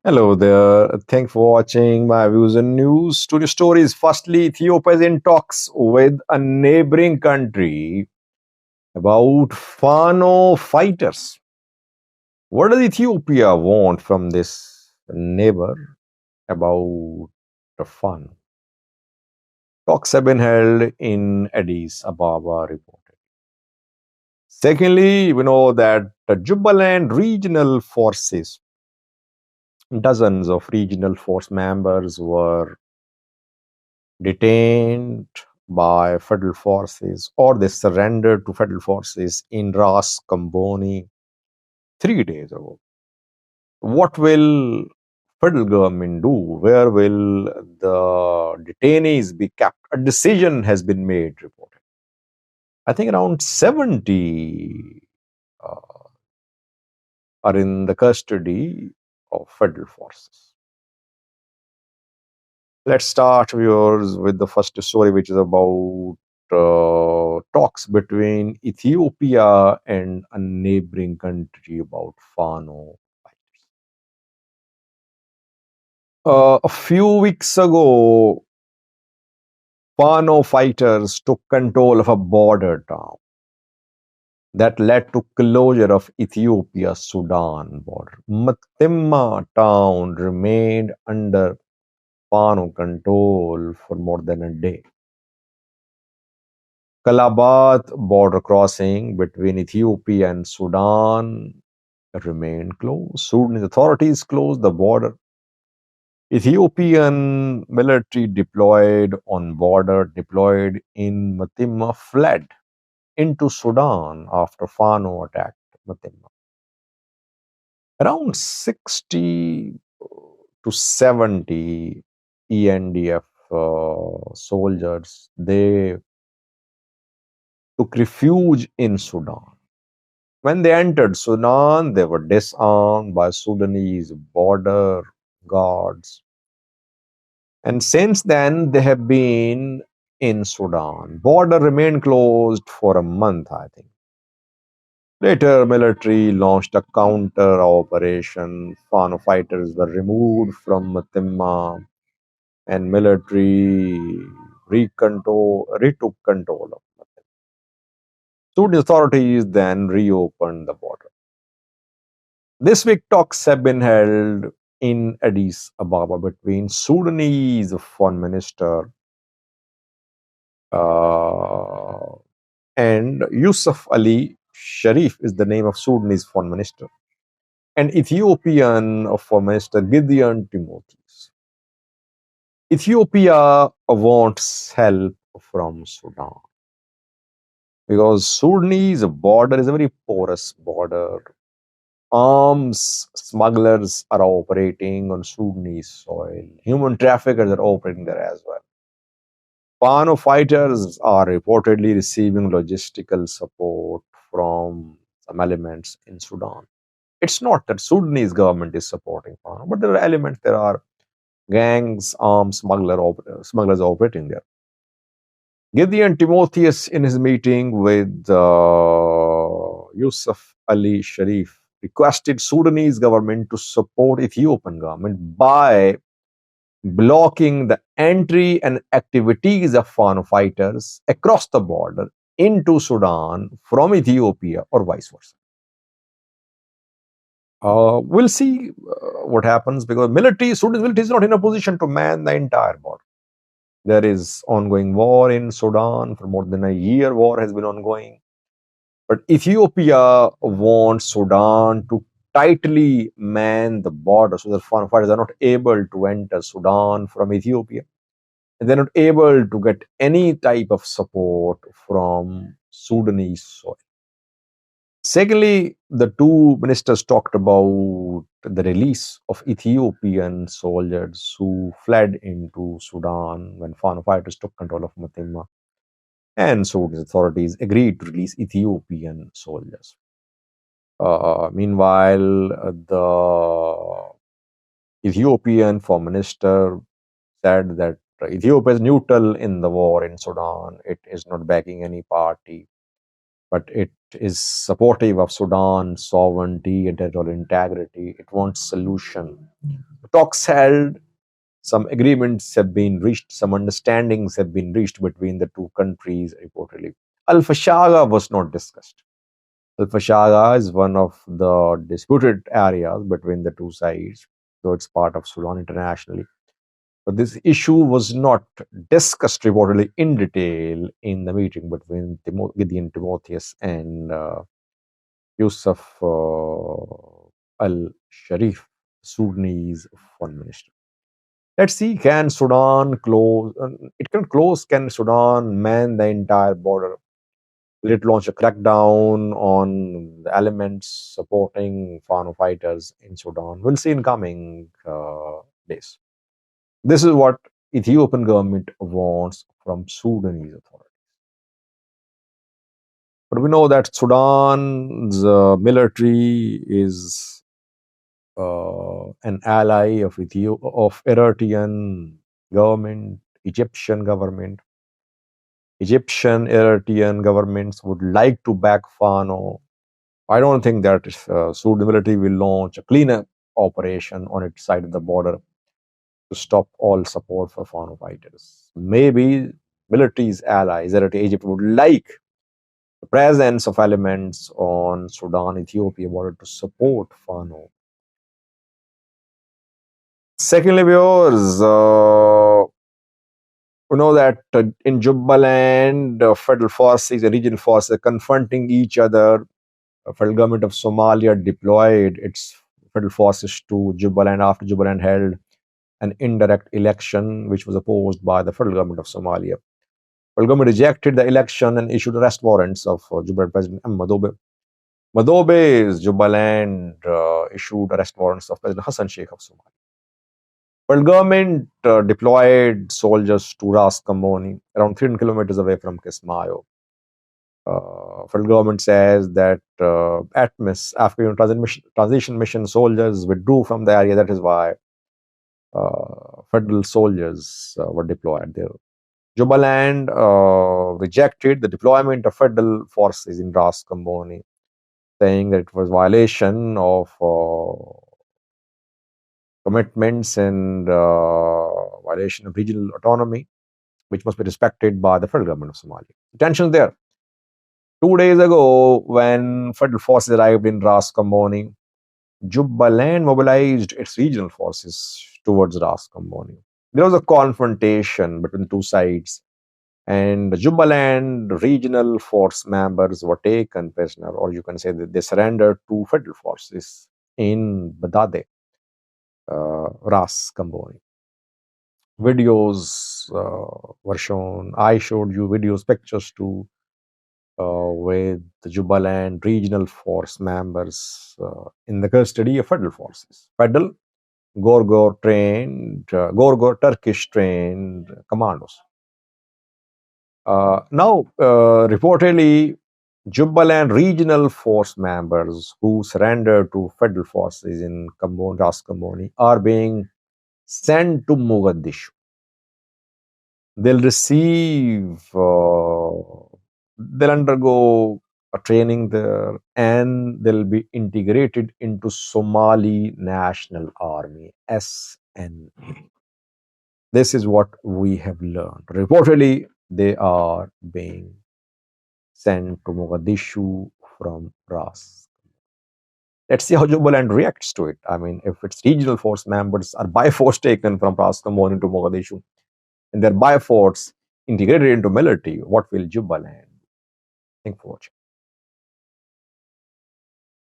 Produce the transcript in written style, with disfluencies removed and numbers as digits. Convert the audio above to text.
Hello there. Thanks for watching my views and news. Today stories. Firstly, Ethiopia is in talks with a neighboring country about Fano fighters. What does Ethiopia want from this neighbor about the Fano? Talks have been held in Addis Ababa, reported. Secondly, we know that the Jubaland regional forces, dozens of regional force members were detained by federal forces or they surrendered to federal forces in Ras Kamboni 3 days ago. What will federal government do? Where will the detainees be kept? A decision has been made, reported. I think around 70 uh, are in the custody of federal forces. Let's start, viewers, with the first story, which is about talks between Ethiopia and a neighboring country about Fano. A few weeks ago, Fano fighters took control of a border town that led to closure of Ethiopia-Sudan border. Matimma town remained under Fano control for more than a day. Kalabat border crossing between Ethiopia and Sudan remained closed. Sudanese authorities closed the border. Ethiopian military deployed in Matimma fled into Sudan after Fano attacked Matimma. Around 60 to 70 ENDF soldiers, they took refuge in Sudan. When they entered Sudan, they were disarmed by Sudanese border guards. And since then, they have been in Sudan. Border remained closed for a month, I think. Later, military launched a counter operation. Fano fighters were removed from Matimma, and military retook control of Matimma. Sudanese authorities then reopened the border. This week, talks have been held in Addis Ababa between Sudanese Foreign Minister and Yusuf Ali Sharif is the name of Sudanese Foreign Minister, and Ethiopian Foreign Minister Gideon Timotheus. Ethiopia wants help from Sudan because Sudanese border is a very porous border. Arms smugglers are operating on Sudanese soil. Human traffickers are operating there as well. Fano fighters are reportedly receiving logistical support from some elements in Sudan. It's not that Sudanese government is supporting Fano, but there are elements, there are gangs, arms, smugglers operating there. Gideon Timotheus, in his meeting with Yusuf Ali Sharif, requested Sudanese government to support Ethiopian government by blocking the entry and activities of Fano fighters across the border into Sudan from Ethiopia or vice versa. We'll see what happens because Sudanese military is not in a position to man the entire border. There is ongoing war in Sudan for more than a year. War has been ongoing. But Ethiopia wants Sudan to tightly man the border so that foreign fighters are not able to enter Sudan from Ethiopia. And they're not able to get any type of support from Sudanese soil. Secondly, the two ministers talked about the release of Ethiopian soldiers who fled into Sudan when Fano fighters took control of Matimma. And Sudanese authorities agreed to release Ethiopian soldiers. Meanwhile, the Ethiopian foreign minister said that Ethiopia is neutral in the war in Sudan. It is not backing any party, but it is supportive of Sudan's sovereignty and territorial integrity. It wants solution. Talks held, some agreements have been reached, some understandings have been reached between the two countries, reportedly. Al Fashaga was not discussed. Al Fashaga is one of the disputed areas between the two sides, though it's part of Sudan internationally. But this issue was not discussed reportedly in detail in the meeting between Gideon Timotheus and Yusuf Al Sharif, Sudanese foreign minister. Let's see, can Sudan close? It can close. Can Sudan man the entire border? Will it launch a crackdown on the elements supporting Fano fighters in Sudan? We'll see in coming days. This is what Ethiopian government wants from Sudanese authorities. But we know that Sudan's military is an ally of Eritrean government, Egyptian government. Egyptian, Eritrean governments would like to back Fano. I don't think that Sudan military will launch a cleanup operation on its side of the border to stop all support for Fano fighters. Maybe military's allies, Eritrea, Egypt, would like the presence of elements on Sudan-Ethiopia border to support Fano. Secondly, viewers, we know that in Jubaland, federal forces and regional forces are confronting each other. The federal government of Somalia deployed its federal forces to Jubaland after Jubaland held an indirect election, which was opposed by the federal government of Somalia. The federal government rejected the election and issued arrest warrants of Jubaland President Madobe. Madobe's Jubaland issued arrest warrants of President Hassan Sheikh of Somalia. Federal government deployed soldiers to Ras Kamboni, around 300 kilometers away from Kismayo. Federal government says that ATMIS, African Transition Mission soldiers withdrew from the area. That is why federal soldiers were deployed there. Jubaland rejected the deployment of federal forces in Ras Kamboni, saying that it was violation of commitments and violation of regional autonomy, which must be respected by the federal government of Somalia. Tension there. 2 days ago, when federal forces arrived in Ras Kamboni, Jubaland mobilized its regional forces towards Ras Kamboni. There was a confrontation between two sides, and the Jubaland regional force members were taken prisoner, or you can say that they surrendered to federal forces in Badade, Ras Kamboni. Videos were shown. I showed you videos, pictures too, with the Jubaland regional force members in the custody of federal forces. Federal Gorgor Turkish trained commandos. Now, reportedly, Jubaland regional force members who surrendered to federal forces in Ras Kamboni are being sent to Mogadishu. They'll receive, they'll undergo a training there, and they'll be integrated into Somali National Army, SNA. This is what we have learned. Reportedly, they are being sent to Mogadishu from Ras. Let's see how Jubaland reacts to it. I mean, if its regional force members are by force taken from Ras Kamboni to Mogadishu, and they're by force integrated into military, what will Jubaland? Thank you for watching.